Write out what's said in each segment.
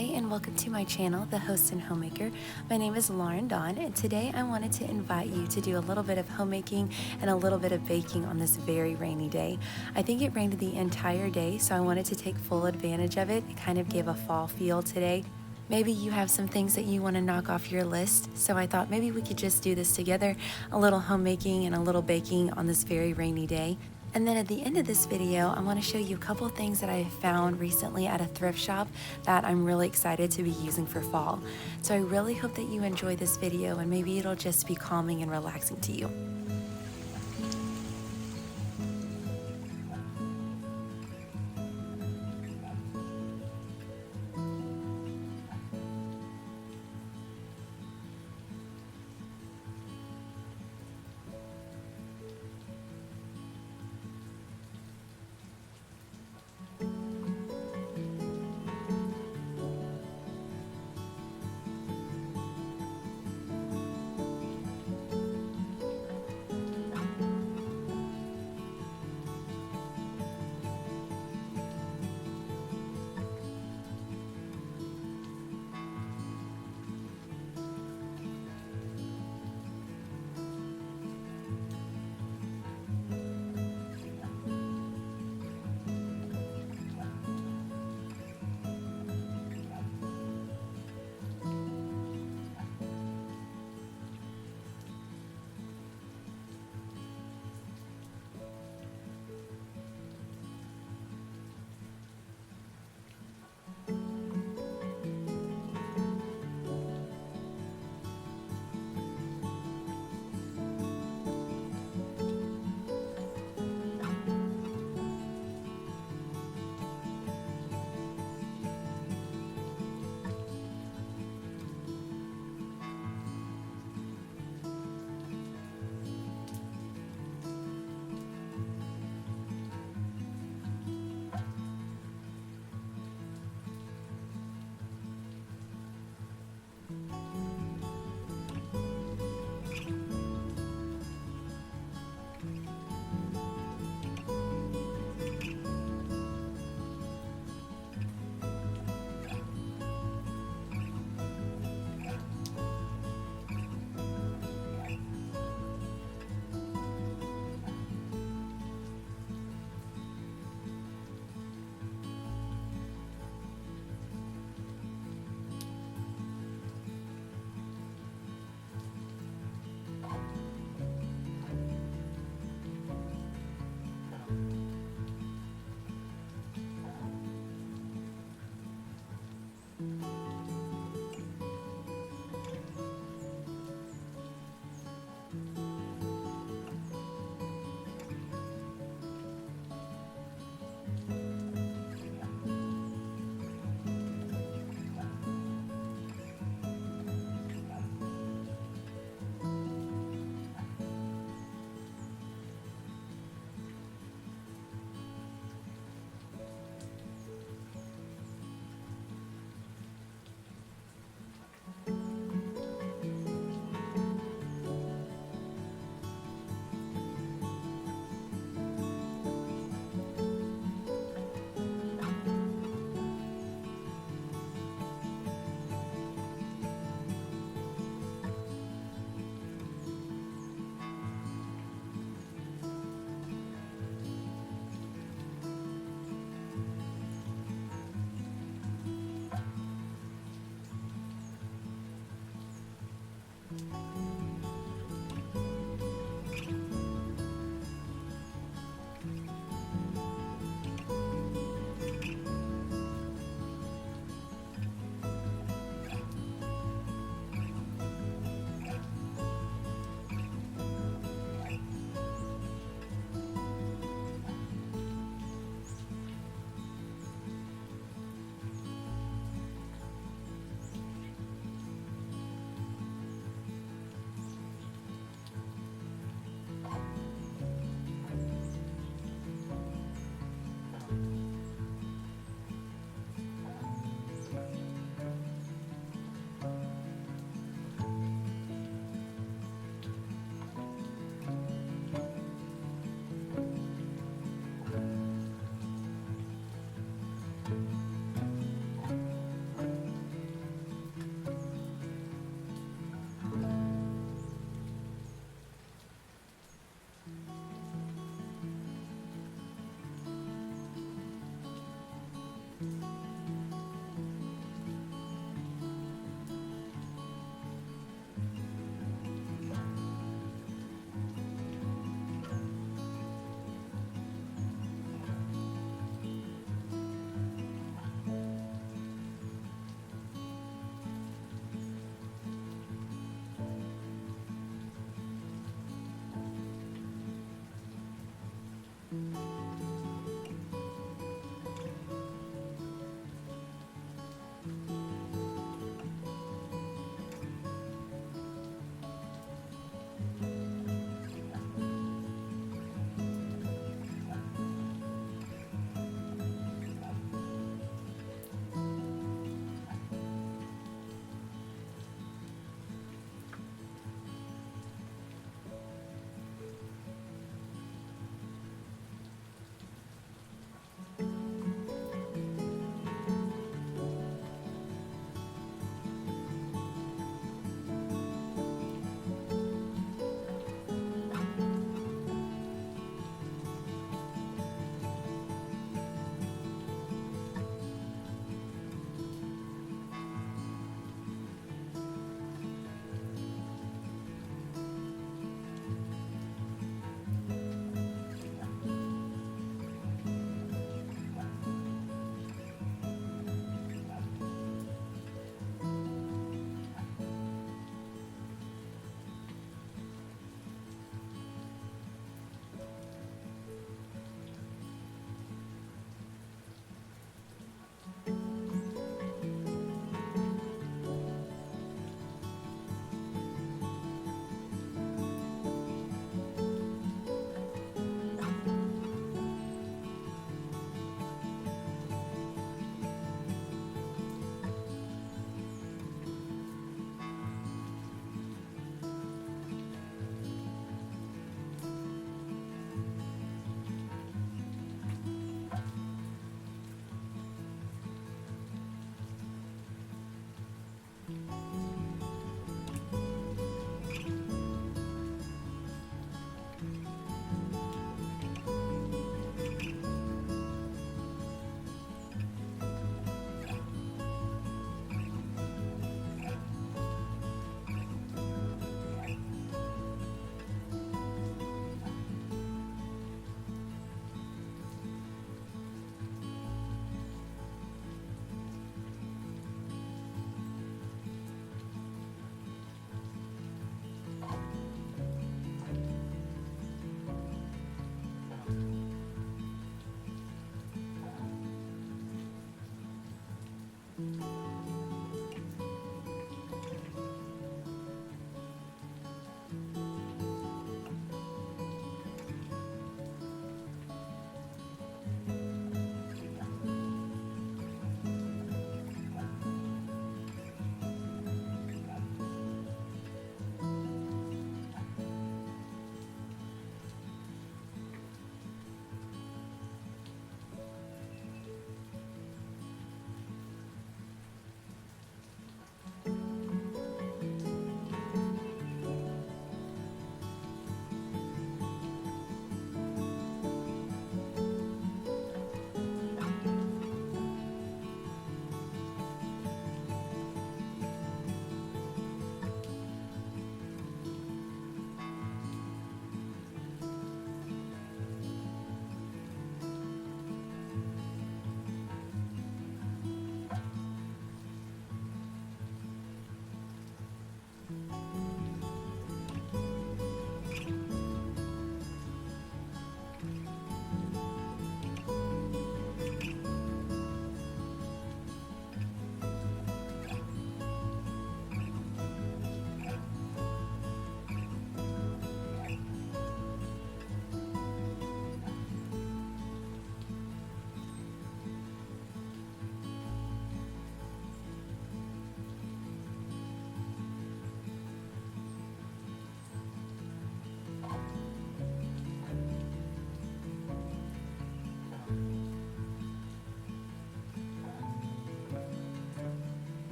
Hi and welcome to my channel, The Host and Homemaker. My name is Lauren Dawn and today I wanted to invite you to do a little bit of homemaking and a little bit of baking on this very rainy day. I think it rained the entire day, so I wanted to take full advantage of it. It kind of gave a fall feel today. Maybe you have some things that you want to knock off your list, so I thought maybe we could just do this together, a little homemaking and a little baking on this very rainy day. And then at the end of this video, I want to show you a couple of things that I have found recently at a thrift shop that I'm really excited to be using for fall. So I really hope that you enjoy this video and maybe it'll just be calming and relaxing to you.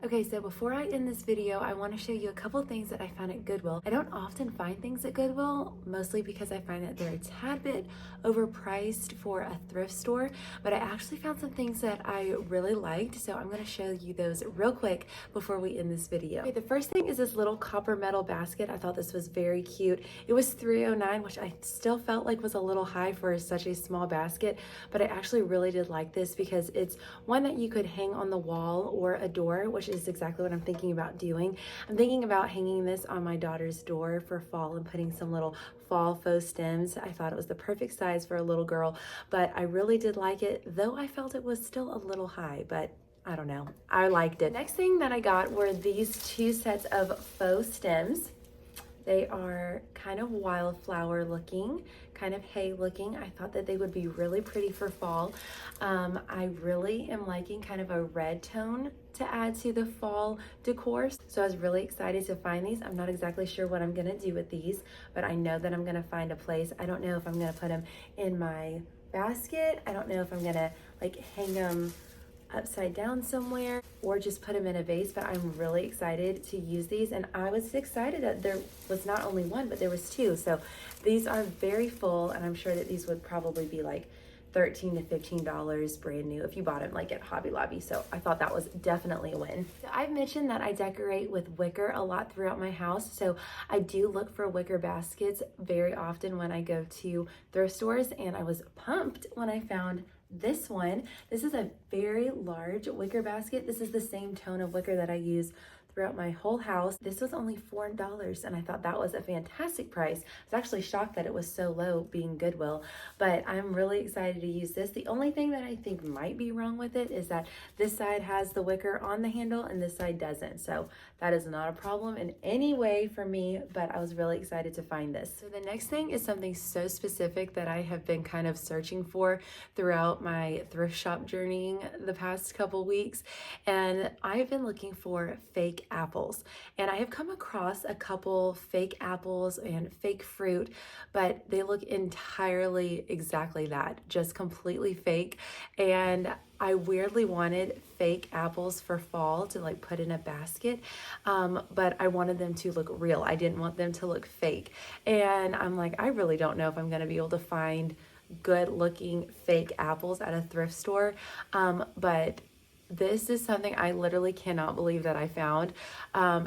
Okay, so before I end this video, I want to show you a couple things that I found at Goodwill. I don't often find things at Goodwill, mostly because I find that they're a tad bit overpriced for a thrift store, but I actually found some things that I really liked, so I'm going to show you those real quick before we end this video. Okay, the first thing is this little copper metal basket. I thought this was very cute. It was $3.09, which I still felt like was a little high for such a small basket, but I actually really did like this because it's one that you could hang on the wall or a door, which is exactly what I'm thinking about doing. I'm thinking about hanging this on my daughter's door for fall and putting some little fall faux stems. I thought it was the perfect size for a little girl, but I really did like it, though I felt it was still a little high, but I don't know. I liked it. Next thing that I got were these two sets of faux stems. They are kind of wildflower looking, kind of hay looking. I thought that they would be really pretty for fall. I really am liking kind of a red tone to add to the fall decor. So I was really excited to find these. I'm not exactly sure what I'm gonna do with these, but I know that I'm gonna find a place. I don't know if I'm gonna put them in my basket. I don't know if I'm gonna like hang them upside down somewhere or just put them in a vase, but I'm really excited to use these. And I was excited that there was not only one, but there was two. So these are very full, and I'm sure that these would probably be like $13 to $15 brand new if you bought them like at Hobby Lobby. So I thought that was definitely a win. So I've mentioned that I decorate with wicker a lot throughout my house. So I do look for wicker baskets very often when I go to thrift stores, and I was pumped when I found this one. This is a very large wicker basket. This is the same tone of wicker that I use throughout my whole house. This was only $4, and I thought that was a fantastic price. I was actually shocked that it was so low being Goodwill, but I'm really excited to use this. The only thing that I think might be wrong with it is that this side has the wicker on the handle and this side doesn't. So that is not a problem in any way for me, but I was really excited to find this. So the next thing is something so specific that I have been kind of searching for throughout my thrift shop journeying the past couple weeks, and I've been looking for fake apples, and I have come across a couple fake apples and fake fruit, but they look entirely exactly that, just completely fake. And I weirdly wanted fake apples for fall to like put in a basket, but I wanted them to look real. I didn't want them to look fake. And I'm like, I really don't know if I'm gonna be able to find good looking fake apples at a thrift store, but this is something I literally cannot believe that I found.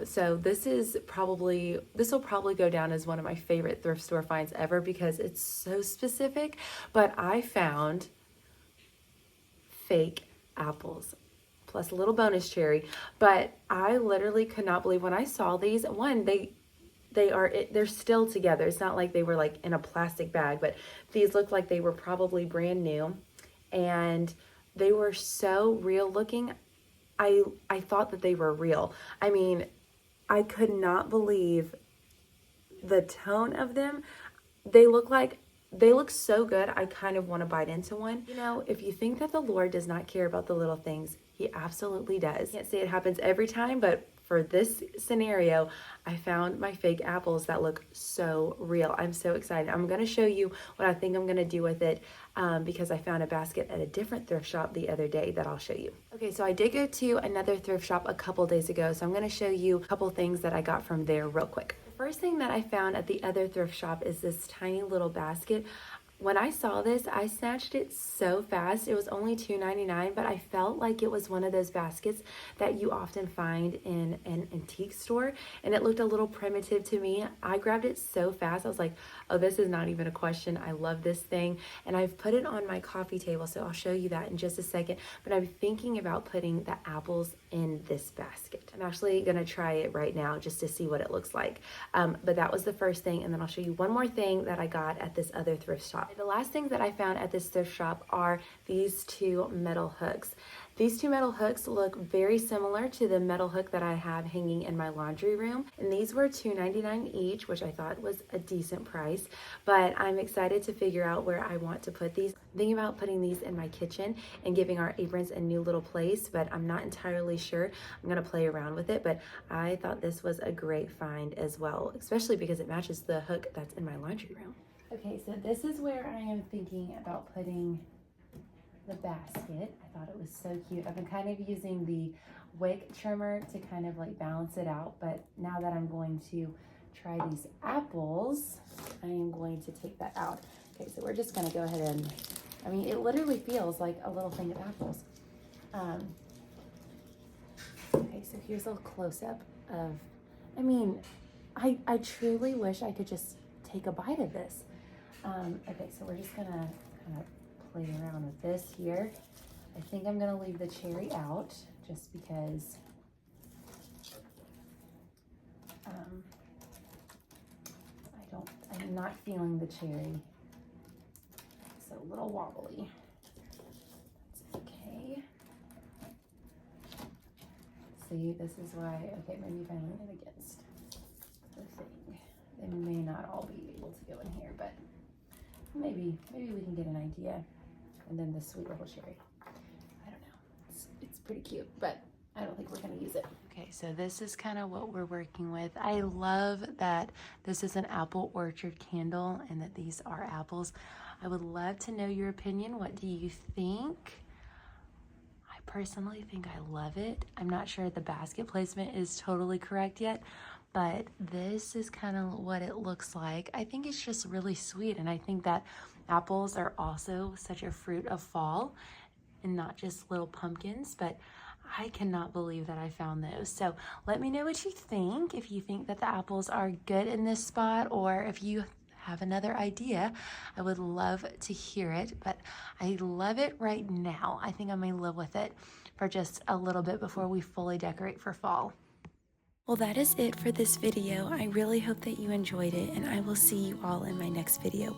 So this will probably go down as one of my favorite thrift store finds ever because it's so specific. But I found fake apples plus a little bonus cherry. But I literally could not believe when I saw these. One, they're still together. It's not like they were like in a plastic bag, but these look like they were probably brand new, and they were so real looking. I thought that they were real. I mean, I could not believe the tone of them. They look so good. I kind of want to bite into one. You know, if you think that the Lord does not care about the little things, he absolutely does. I can't say it happens every time, but for this scenario, I found my fake apples that look so real. I'm so excited. I'm going to show you what I think I'm going to do with it because I found a basket at a different thrift shop the other day that I'll show you. Okay, so I did go to another thrift shop a couple days ago, so I'm going to show you a couple things that I got from there real quick. The first thing that I found at the other thrift shop is this tiny little basket. When I saw this, I snatched it so fast. It was only $2.99, but I felt like it was one of those baskets that you often find in an antique store, and it looked a little primitive to me. I grabbed it so fast. I was like, oh, this is not even a question. I love this thing, and I've put it on my coffee table, so I'll show you that in just a second, but I'm thinking about putting the apples in this basket. I'm actually gonna try it right now just to see what it looks like, but that was the first thing, and then I'll show you one more thing that I got at this other thrift shop. The last thing that I found at this thrift shop are these two metal hooks. These two metal hooks look very similar to the metal hook that I have hanging in my laundry room, and these were $2.99 each, which I thought was a decent price, but I'm excited to figure out where I want to put these. I'm thinking about putting these in my kitchen and giving our aprons a new little place, but I'm not entirely sure. I'm gonna play around with it, but I thought this was a great find as well, especially because it matches the hook that's in my laundry room. Okay, so this is where I am thinking about putting the basket. I thought it was so cute. I've been kind of using the wick trimmer to kind of like balance it out, but now that I'm going to try these apples, I am going to take that out. Okay, so we're just gonna go ahead and, I mean, it literally feels like a little thing of apples. Okay, so here's a close-up of, I mean, I truly wish I could just take a bite of this. Okay, so we're just gonna kind of play around with this here. I think I'm gonna leave the cherry out just because I'm not feeling the cherry. It's a little wobbly. That's okay. See, this is why, okay, maybe if I lean it against the thing, they may not all be able to go in here, but maybe we can get an idea. And then the sweet little cherry. I don't know. It's pretty cute, but I don't think we're gonna use it. Okay, so this is kind of what we're working with. I love that this is an apple orchard candle and that these are apples. I would love to know your opinion. What do you think? I personally think I love it. I'm not sure the basket placement is totally correct yet, but this is kind of what it looks like. I think it's just really sweet, and I think that apples are also such a fruit of fall and not just little pumpkins, but I cannot believe that I found those. So let me know what you think, if you think that the apples are good in this spot, or if you have another idea. I would love to hear it, but I love it right now. I think I may live with it for just a little bit before we fully decorate for fall. Well, that is it for this video. I really hope that you enjoyed it, and I will see you all in my next video.